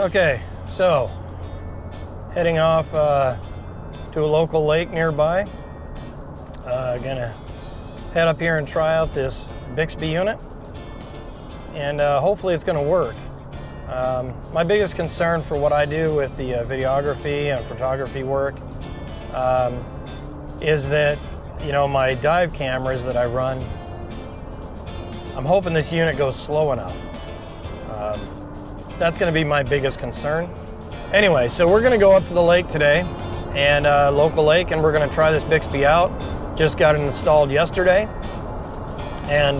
Okay, so heading off to a local lake nearby. Gonna head up here and try out this Bixpy unit, and hopefully it's gonna work. My biggest concern for what I do with the videography and photography work is that, you know, my dive cameras that I run, I'm hoping this unit goes slow enough. That's going to be my biggest concern. Anyway, so we're going to go up to the lake today, and local lake, and we're going to try this Bixpy out. Just got it installed yesterday, and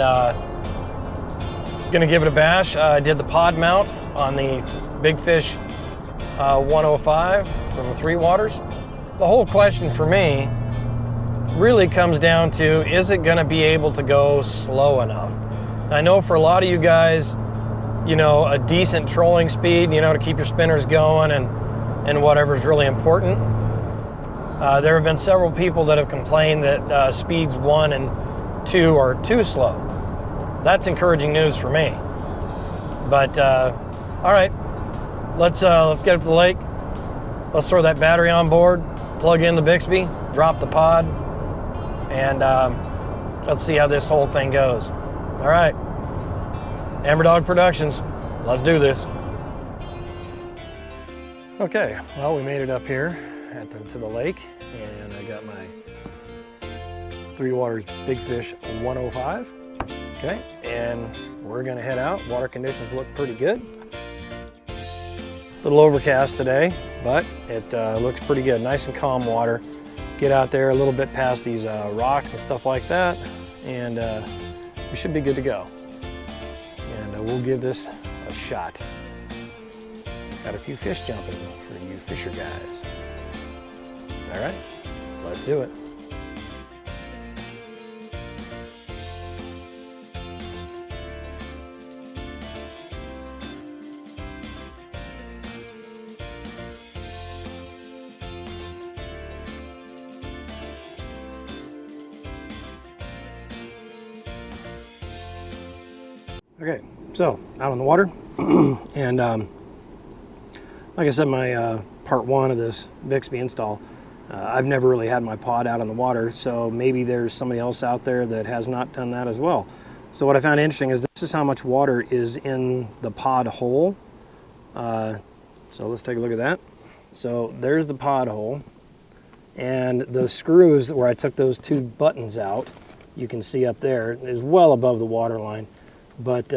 going to give it a bash. I did the pod mount on the Big Fish 105 from the Three Waters. The whole question for me really comes down to, is it going to be able to go slow enough? I know for a lot of you guys, you know, a decent trolling speed, you know, to keep your spinners going and whatever is really important. There have been several people that have complained that speeds 1 and 2 are too slow. That's encouraging news for me. But all right, let's get up to the lake. Let's throw that battery on board, plug in the Bixpy, drop the pod, and let's see how this whole thing goes. All right. Amber Dog Productions, let's do this. Okay, well, we made it up here to the lake, and I got my Three Waters Big Fish 105. Okay, and we're gonna head out. Water conditions look pretty good. A little overcast today, but it looks pretty good. Nice and calm water. Get out there a little bit past these rocks and stuff like that, and we should be good to go. And we'll give this a shot. Got a few fish jumping for you fisher guys. All right, let's do it. Okay, so out on the water, and like I said, my part 1 of this Bixpy install, I've never really had my pod out on the water, so maybe there's somebody else out there that has not done that as well. So what I found interesting is this is how much water is in the pod hole. So let's take a look at that. So there's the pod hole, and the screws where I took those 2 buttons out, you can see up there, is well above the water line. But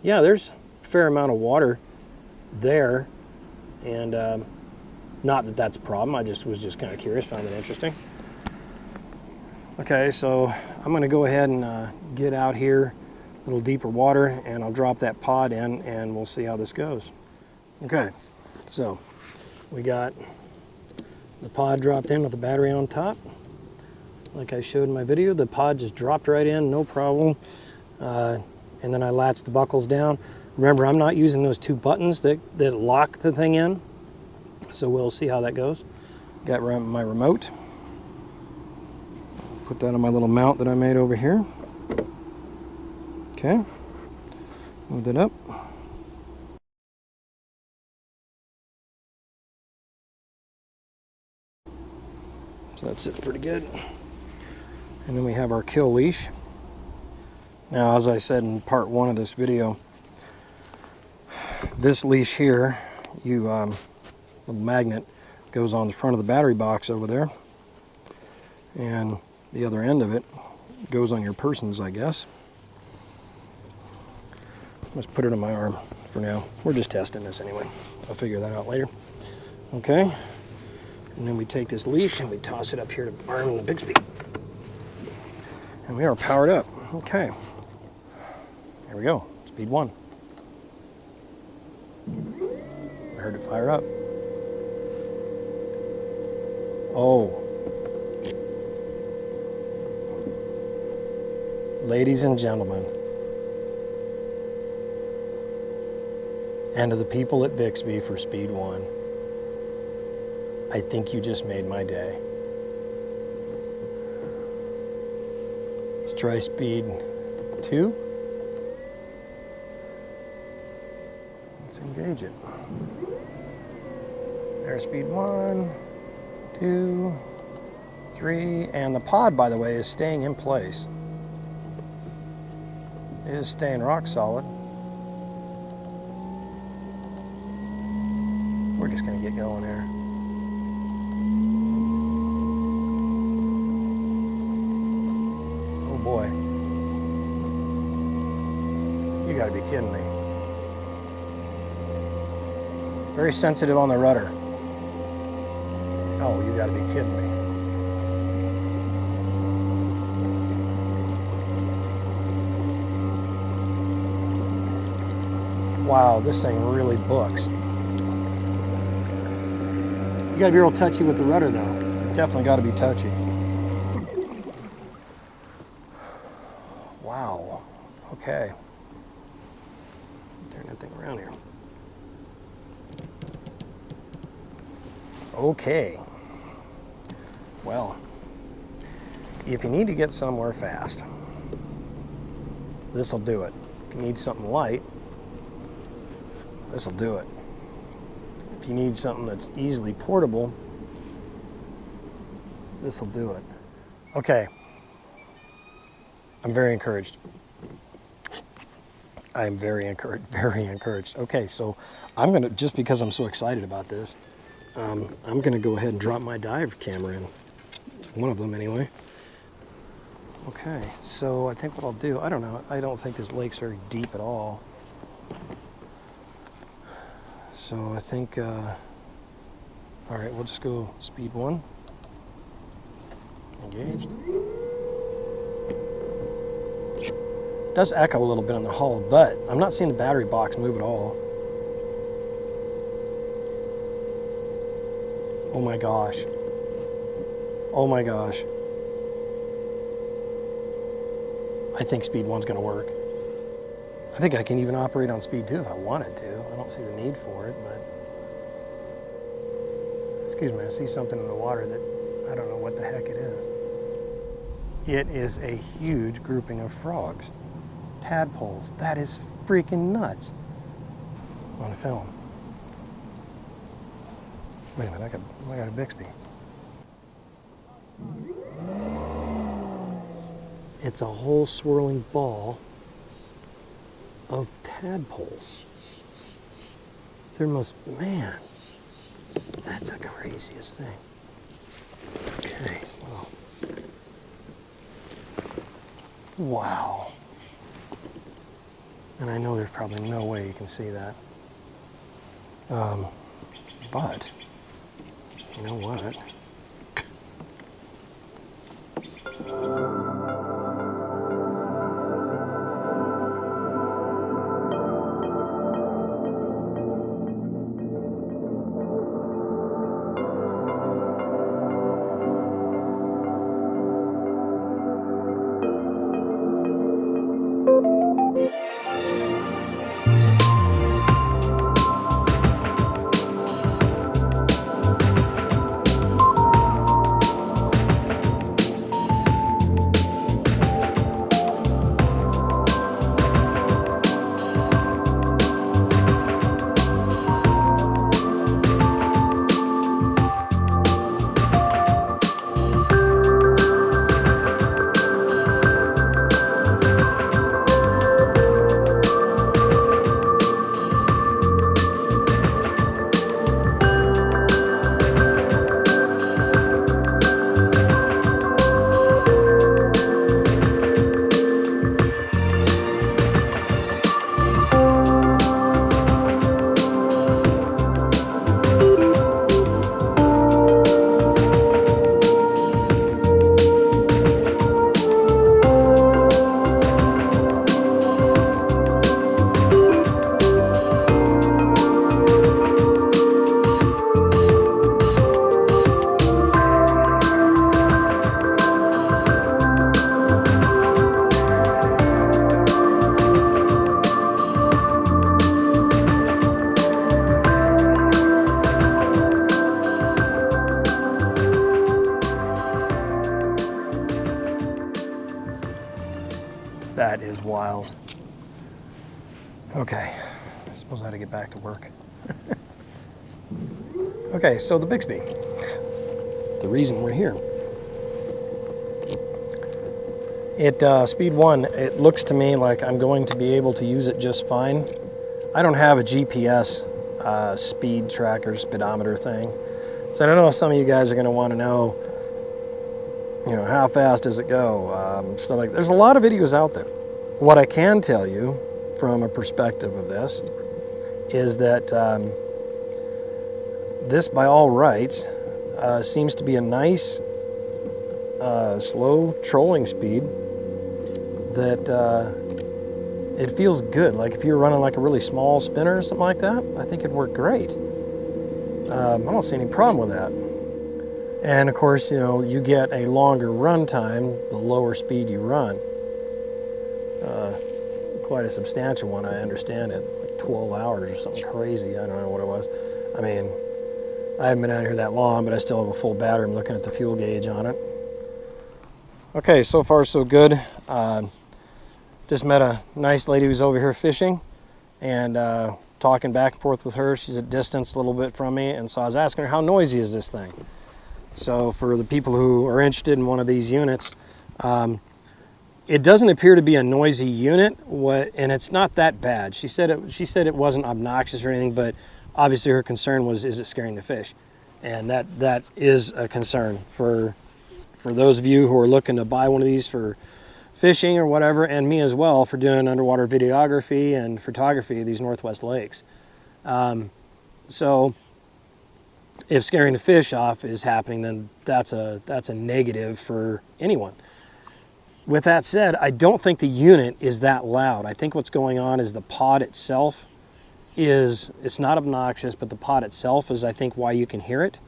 yeah, there's a fair amount of water there, and not that that's a problem. I was just kind of curious, found it interesting. Okay, so I'm going to go ahead and get out here a little deeper water, and I'll drop that pod in, and we'll see how this goes. Okay, so we got the pod dropped in with the battery on top. Like I showed in my video, the pod just dropped right in, no problem. And then I latched the buckles down. Remember, I'm not using those 2 buttons that lock the thing in, so we'll see how that goes. Got my remote. Put that on my little mount that I made over here. Okay, move it up. So that sits pretty good. And then we have our kill leash. Now, as I said in part 1 of this video, this leash here, little magnet, goes on the front of the battery box over there, and the other end of it goes on your persons, I guess. Let's put it on my arm for now. We're just testing this anyway. I'll figure that out later. Okay, and then we take this leash and we toss it up here to arm the Bixpy. And we are powered up. Okay. Here we go, speed 1. I heard it fire up. Oh. Ladies and gentlemen, and to the people at Bixpy for speed 1, I think you just made my day. Let's try speed 2. Let's engage it. Airspeed 1, 2, 3, and the pod, by the way, is staying in place. It is staying rock solid. We're just gonna get going here. Oh boy. You gotta be kidding me. Very sensitive on the rudder. Oh, you gotta be kidding me. Wow, this thing really books. You gotta be real touchy with the rudder though. Definitely gotta be touchy. Wow, okay. Turn that thing around here. Okay. Well, if you need to get somewhere fast, this'll do it. If you need something light, this'll do it. If you need something that's easily portable, this'll do it. Okay. I'm very encouraged. I am very encouraged. Okay, so I'm gonna, just because I'm so excited about this, I'm gonna go ahead and drop my dive camera in. One of them anyway. Okay, so I think what I'll do, I don't know, I don't think this lake's very deep at all. So I think, all right, we'll just go speed 1. Engaged. It does echo a little bit on the hull, but I'm not seeing the battery box move at all. Oh my gosh. Oh my gosh. I think speed 1's gonna work. I think I can even operate on speed 2 if I wanted to. I don't see the need for it, but... Excuse me, I see something in the water that I don't know what the heck it is. It is a huge grouping of frogs. Tadpoles. That is freaking nuts. On film. Wait a minute, I got a Bixpy. It's a whole swirling ball of tadpoles. There must, man, that's the craziest thing. Okay, well. Wow. And I know there's probably no way you can see that. But, you know what? That is wild. Okay, I suppose I had to get back to work. Okay, so the Bixpy, the reason we're here. Speed 1, it looks to me like I'm going to be able to use it just fine. I don't have a GPS speed tracker, speedometer thing. So I don't know if some of you guys are going to want to know, you know, how fast does it go? Stuff like, there's a lot of videos out there. What I can tell you from a perspective of this is that this, by all rights, seems to be a nice slow trolling speed that it feels good. Like if you're running like a really small spinner or something like that, I think it'd work great. I don't see any problem with that. And of course, you know, you get a longer run time the lower speed you run. Quite a substantial one, I understand it, like 12 hours or something crazy. I don't know what it was. I mean, I haven't been out here that long, but I still have a full battery. I'm looking at the fuel gauge on it. Okay, so far so good. Just met a nice lady who's over here fishing and talking back and forth with her. She's at distance a little bit from me, and so I was asking her, how noisy is this thing? So for the people who are interested in one of these units, it doesn't appear to be a noisy unit, and it's not that bad. She said it wasn't obnoxious or anything, but obviously her concern was, is it scaring the fish? And that is a concern for those of you who are looking to buy one of these for fishing or whatever, and me as well for doing underwater videography and photography of these Northwest lakes. So if scaring the fish off is happening, then that's a negative for anyone. With that said, I don't think the unit is that loud. I think what's going on is the pod itself it's not obnoxious, but the pod itself is, I think, why you can hear it.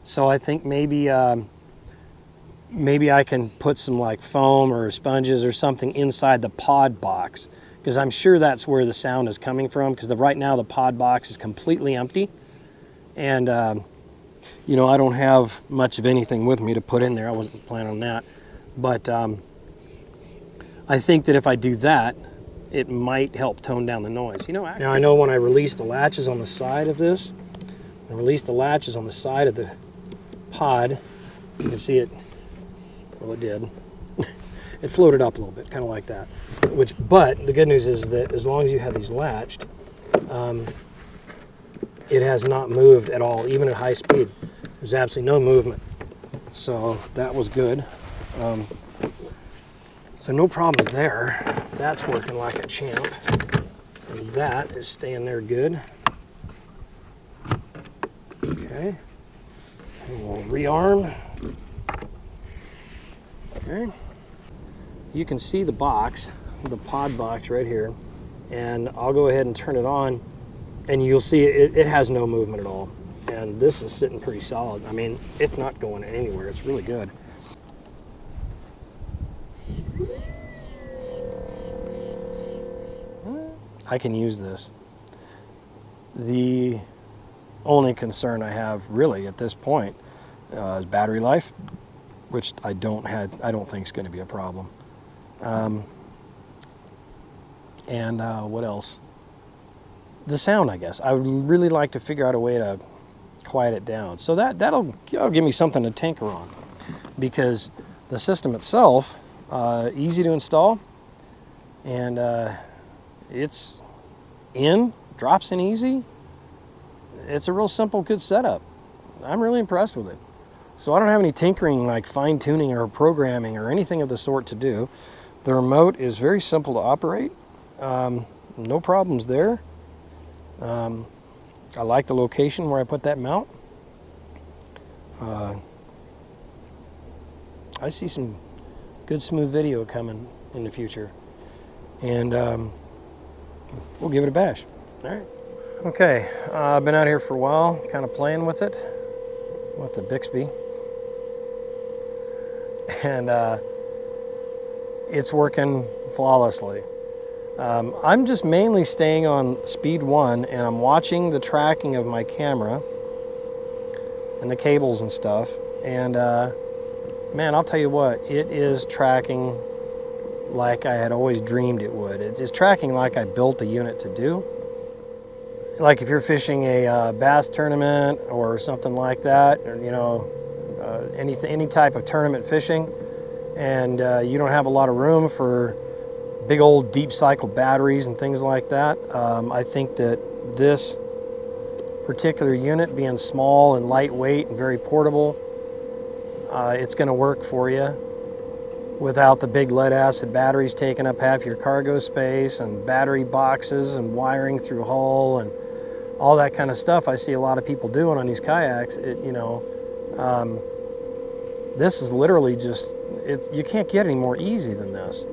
So I think maybe I can put some like foam or sponges or something inside the pod box, because I'm sure that's where the sound is coming from, because right now the pod box is completely empty. And, you know, I don't have much of anything with me to put in there. I wasn't planning on that. But I think that if I do that, it might help tone down the noise. You know, now I know when I release the latches on the side of this, I release the latches on the side of the pod, you can see it, well, it did. It floated up a little bit, kind of like that. But the good news is that as long as you have these latched, it has not moved at all, even at high speed. There's absolutely no movement. So that was good. So no problems there. That's working like a champ. And that is staying there good. Okay. And we'll rearm. Okay. You can see the box, the pod box right here. And I'll go ahead and turn it on, and you'll see it has no movement at all. And this is sitting pretty solid. I mean, it's not going anywhere. It's really good. I can use this. The only concern I have really at this point is battery life, which I don't think is going to be a problem. What else? The sound, I guess. I would really like to figure out a way to quiet it down. So that'll give me something to tinker on, because the system itself, easy to install, and it's drops in easy. It's a real simple, good setup. I'm really impressed with it. So I don't have any tinkering, like fine tuning or programming or anything of the sort to do. The remote is very simple to operate. No problems there. I like the location where I put that mount. I see some good smooth video coming in the future, and we'll give it a bash. All right. Okay, I've been out here for a while, kind of playing with it, with the Bixpy, and it's working flawlessly. I'm just mainly staying on speed 1, and I'm watching the tracking of my camera and the cables and stuff, and man, I'll tell you what, it is tracking like I had always dreamed it would. It's tracking like I built the unit to do. like if you're fishing a bass tournament or something like that, or, you know, any type of tournament fishing, and you don't have a lot of room for big old deep cycle batteries and things like that, I think that this particular unit, being small and lightweight and very portable, it's going to work for you without the big lead acid batteries taking up half your cargo space and battery boxes and wiring through hull and all that kind of stuff I see a lot of people doing on these kayaks. You know, this is literally just, you can't get any more easy than this.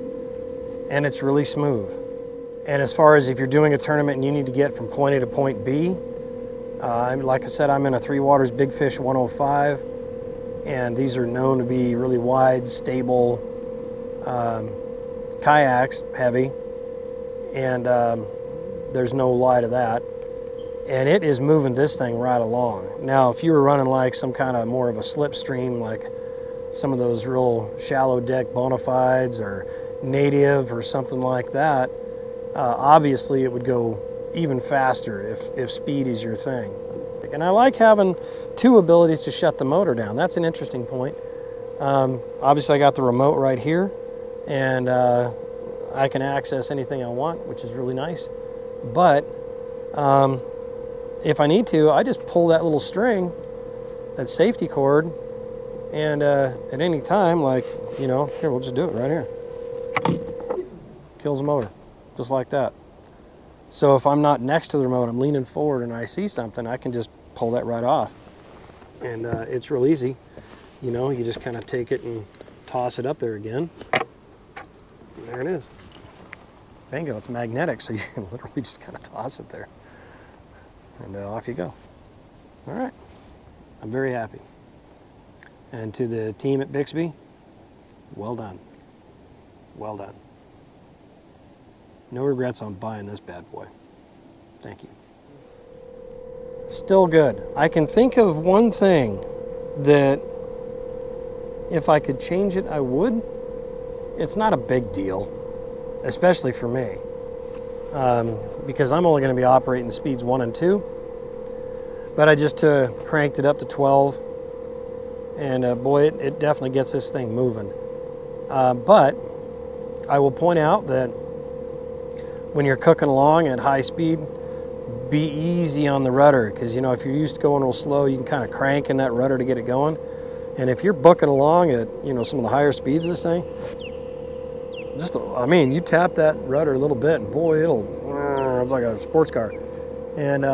And it's really smooth. And as far as if you're doing a tournament and you need to get from point A to point B, like I said, I'm in a Three Waters Big Fish 105, and these are known to be really wide, stable kayaks, heavy, and there's no lie to that. And it is moving this thing right along. Now, if you were running like some kind of more of a slipstream, like some of those real shallow deck Bonafides or Native or something like that, obviously it would go even faster if speed is your thing. And I like having two abilities to shut the motor down. That's an interesting point. Obviously I got the remote right here, and I can access anything I want, which is really nice. But if I need to, I just pull that little string, that safety cord, and at any time, like, you know, here, we'll just do it right here. Kills the motor, just like that. So if I'm not next to the remote, I'm leaning forward and I see something, I can just pull that right off. And it's real easy. You know, you just kind of take it and toss it up there again. And there it is. Bingo, it's magnetic, so you can literally just kind of toss it there. And off you go. All right, I'm very happy. And to the team at Bixpy, well done. Well done. No regrets on buying this bad boy. Thank you. Still good. I can think of one thing that if I could change it, I would. It's not a big deal, especially for me, because I'm only going to be operating speeds 1 and 2. But I just cranked it up to 12, and boy, it definitely gets this thing moving. But I will point out that when you're cooking along at high speed, be easy on the rudder, because, you know, if you're used to going real slow, you can kind of crank in that rudder to get it going. And if you're booking along at, you know, some of the higher speeds of this thing, just, I mean, you tap that rudder a little bit and boy, it's like a sports car. And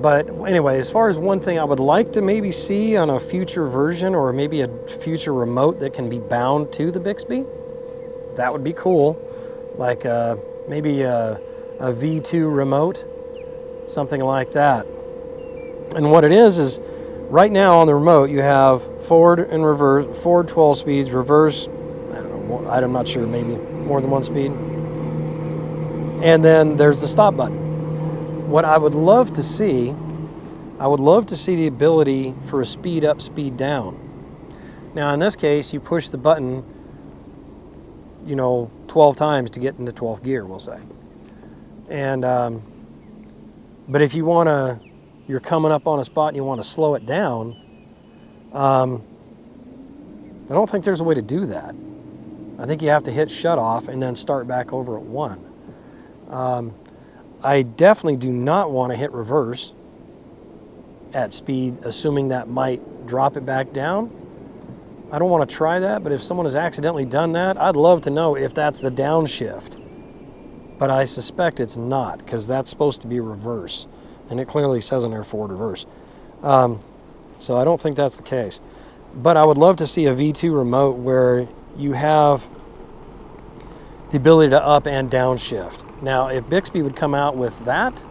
but anyway, as far as one thing I would like to maybe see on a future version, or maybe a future remote that can be bound to the Bixpy, that would be cool. Like maybe a V2 remote, something like that. And what it is right now on the remote you have forward and reverse, forward 12 speeds, reverse, I don't know, I'm not sure, maybe more than one speed. And then there's the stop button. What I would love to see, the ability for a speed up, speed down. Now in this case, you push the button, you know, 12 times to get into 12th gear, we'll say. And but if you want to, you're coming up on a spot and you want to slow it down, I don't think there's a way to do that. I think you have to hit shut off and then start back over at 1. I definitely do not want to hit reverse at speed, assuming that might drop it back down. I don't want to try that, but if someone has accidentally done that, I'd love to know if that's the downshift. But I suspect it's not, because that's supposed to be reverse, and it clearly says in there forward reverse. So I don't think that's the case. But I would love to see a V2 remote where you have the ability to up and downshift. Now, if Bixpy would come out with that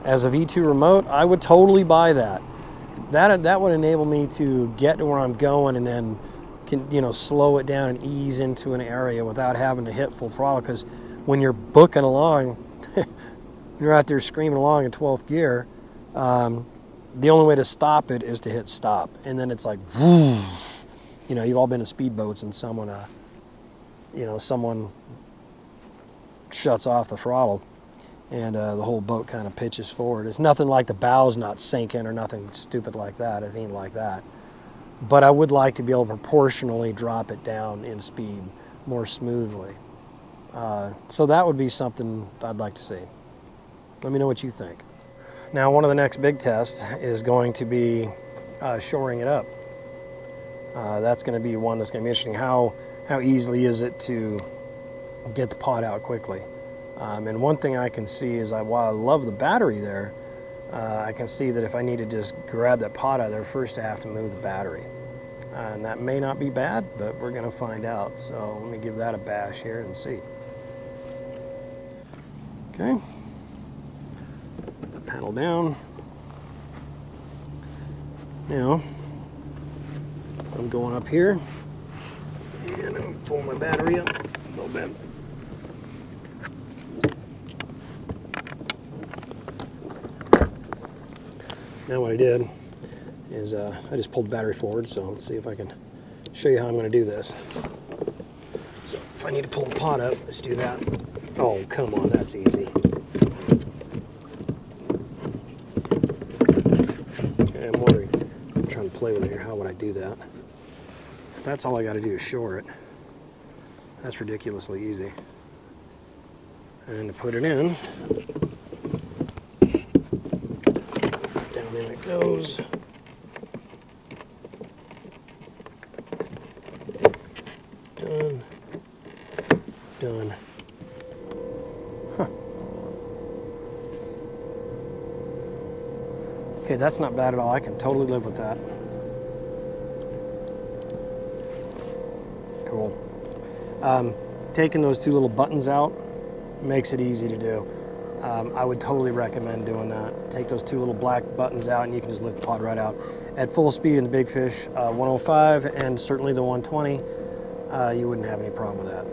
as a V2 remote, I would totally buy that. That would enable me to get to where I'm going and then can, you know, slow it down and ease into an area without having to hit full throttle. Because when you're booking along, you're out there screaming along in 12th gear, the only way to stop it is to hit stop. And then it's like, whoo. You know, you've all been in speedboats and someone, someone shuts off the throttle. and the whole boat kind of pitches forward. It's nothing like the bow's not sinking or nothing stupid like that. It ain't like that. But I would like to be able to proportionally drop it down in speed more smoothly. So that would be something I'd like to see. Let me know what you think. Now, one of the next big tests is going to be shoring it up. That's going to be one that's going to be interesting. How easily is it to get the pod out quickly? And one thing I can see is, while I love the battery there, I can see that if I need to just grab that pod out of there, first I have to move the battery. And that may not be bad, but we're going to find out. So let me give that a bash here and see. Okay. Paddle down. Now, I'm going up here, and I'm pulling my battery up a little bit. Now what I did is I just pulled the battery forward, so let's see if I can show you how I'm going to do this. So if I need to pull the pod up, let's do that. Oh, come on, that's easy. Okay, I'm wondering, I'm trying to play with it here, how would I do that? If that's all I got to do is shore it, that's ridiculously easy. And to put it in, down in it goes. Done. Done. Huh. Okay, that's not bad at all. I can totally live with that. Cool. Taking those two little buttons out makes it easy to do. I would totally recommend doing that. Take those two little black buttons out and you can just lift the pod right out. At full speed in the Big Fish 105 and certainly the 120, you wouldn't have any problem with that.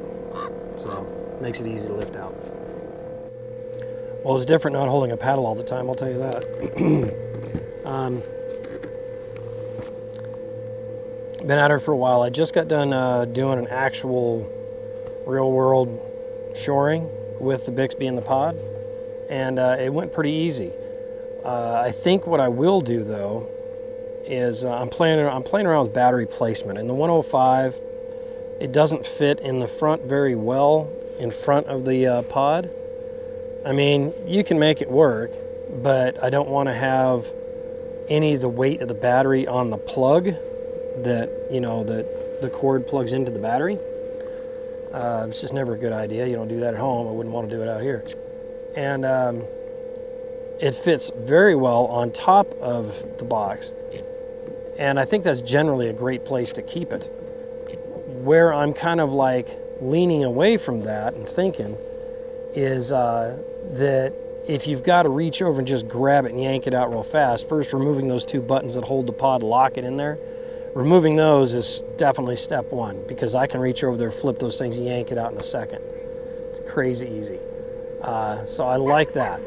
So, makes it easy to lift out. Well, it's different not holding a paddle all the time, I'll tell you that. Been at her for a while. I just got done doing an actual real-world shoring with the Bixpy and the pod, and it went pretty easy. I think what I will do, though, is I'm playing around with battery placement. In the 105, it doesn't fit in the front very well in front of the pod. I mean, you can make it work, but I don't want to have any of the weight of the battery on the plug that, you know, that the cord plugs into the battery. It's just never a good idea. You don't do that at home. I wouldn't want to do it out here. And it fits very well on top of the box. And I think that's generally a great place to keep it. Where I'm kind of like leaning away from that and thinking is that if you've got to reach over and just grab it and yank it out real fast, first removing those two buttons that hold the pod, lock it in there. Removing those is definitely step one, because I can reach over there, flip those things, and yank it out in a second. It's crazy easy. So I like that.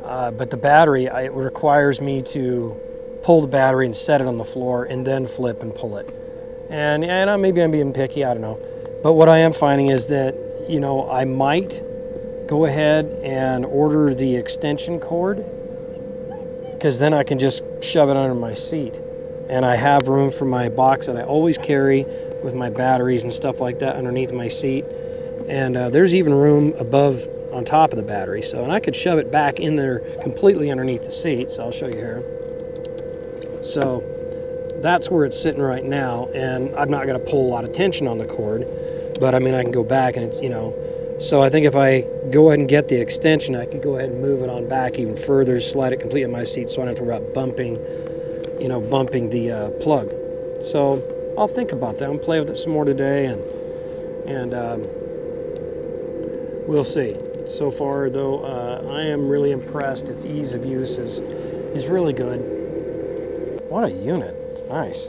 But the battery, it requires me to pull the battery and set it on the floor and then flip and pull it. And maybe I'm being picky, I don't know. But what I am finding is that, you know, I might go ahead and order the extension cord, because then I can just shove it under my seat. And I have room for my box that I always carry with my batteries and stuff like that underneath my seat. And there's even room above on top of the battery. So, and I could shove it back in there completely underneath the seat. So I'll show you here. So that's where it's sitting right now. And I'm not going to pull a lot of tension on the cord. But I mean, I can go back and it's, you know. So I think if I go ahead and get the extension, I could go ahead and move it on back even further, slide it completely in my seat so I don't have to worry about bumping the plug. So I'll think about that. I'll play with it some more today, and we'll see. So far, though, I am really impressed. Its ease of use is really good. What a unit! It's nice.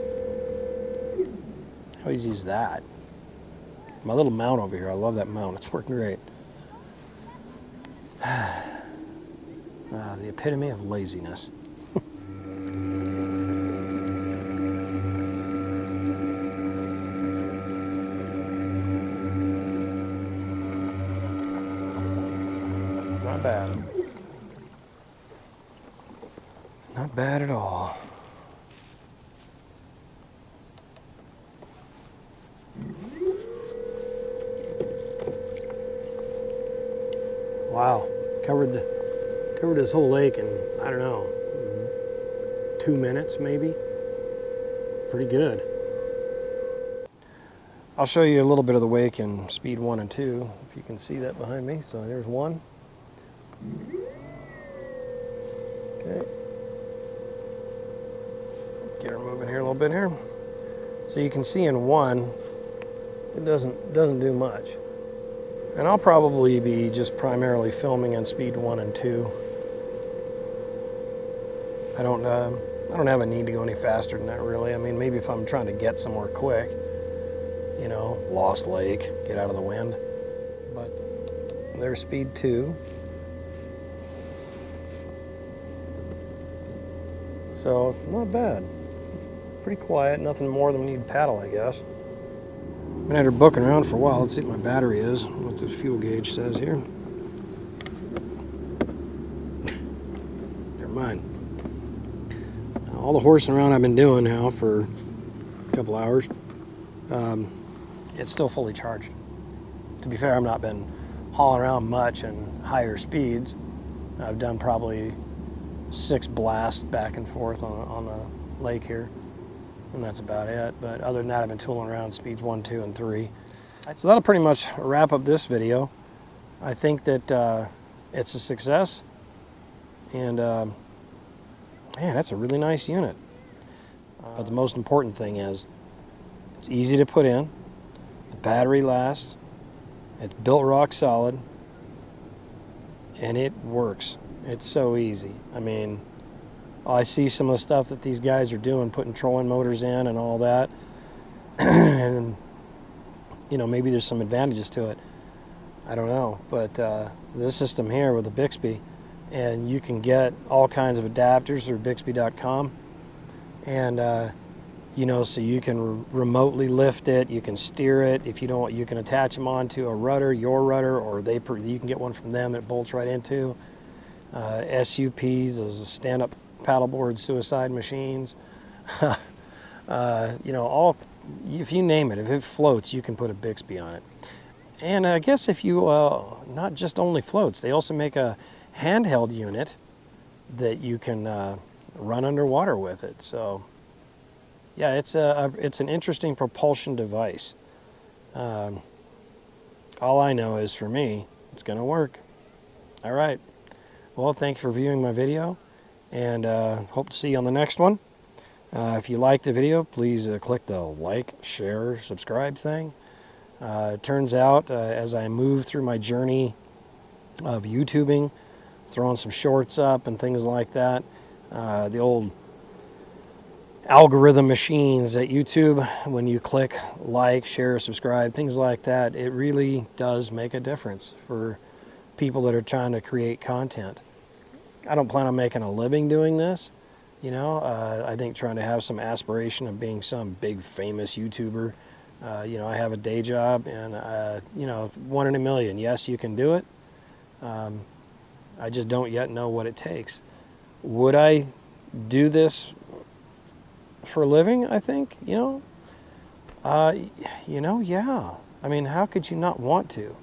How easy is that? My little mount over here. I love that mount. It's working great. The epitome of laziness. bad. Not bad at all. Wow, covered this whole lake in, I don't know, 2 minutes maybe. Pretty good. I'll show you a little bit of the wake in speed 1 and 2, if you can see that behind me. So there's 1. Okay. Get her moving here a little bit here. So you can see in 1, it doesn't do much. And I'll probably be just primarily filming in speed 1 and 2. I don't have a need to go any faster than that, really. I mean, maybe if I'm trying to get somewhere quick, you know, Lost Lake, get out of the wind. But there's speed 2. So it's not bad. Pretty quiet, nothing more than we need to paddle, I guess. Been at her booking around for a while. Let's see what my battery is, what the fuel gauge says here. Never mind. All the horsing around I've been doing now for a couple hours, it's still fully charged. To be fair, I've not been hauling around much and higher speeds. I've done probably 6 blasts back and forth on the lake here, and that's about it. But other than that, I've been tooling around speeds 1, 2, and 3. So that'll pretty much wrap up this video. I think that it's a success, and man, that's a really nice unit. But the most important thing is it's easy to put in, the battery lasts, it's built rock solid, and it works. It's so easy. I mean, I see some of the stuff that these guys are doing, putting trolling motors in and all that, and you know, maybe there's some advantages to it. I don't know, but this system here with the Bixpy, and you can get all kinds of adapters through Bixpy.com, and you know, so you can remotely lift it, you can steer it. If you don't, you can attach them onto a rudder, your rudder, or you can get one from them that it bolts right into. SUPs, those stand-up paddleboard suicide machines. You know, if you name it, if it floats, you can put a Bixpy on it. And I guess if you, not just only floats, they also make a handheld unit that you can run underwater with it. So yeah, it's an interesting propulsion device. All I know is, for me, it's going to work. All right. Well, thank you for viewing my video, and hope to see you on the next one. If you like the video, please click the like, share, subscribe thing. It turns out, as I move through my journey of YouTubing, throwing some shorts up and things like that, the old algorithm machines at YouTube, when you click like, share, subscribe, things like that, it really does make a difference for people that are trying to create content. I don't plan on making a living doing this, you know. I think trying to have some aspiration of being some big famous YouTuber. You know, I have a day job, and you know, 1 in a million. Yes, you can do it. I just don't yet know what it takes. Would I do this for a living? I think, you know, yeah. I mean, how could you not want to?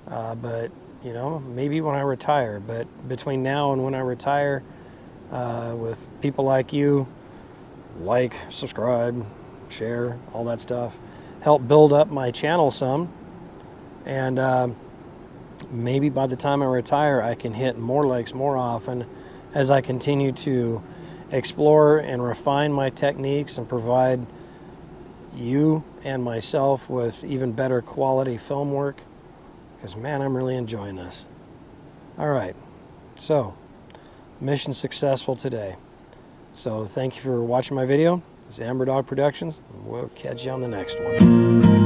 But you know, maybe when I retire. But between now and when I retire, with people like you, like, subscribe, share, all that stuff, help build up my channel some, and maybe by the time I retire, I can hit more lakes more often as I continue to explore and refine my techniques and provide you and myself with even better quality film work, because man, I'm really enjoying this. All right, so mission successful today. So thank you for watching my video. This is Amber Dog Productions. We'll catch you on the next one.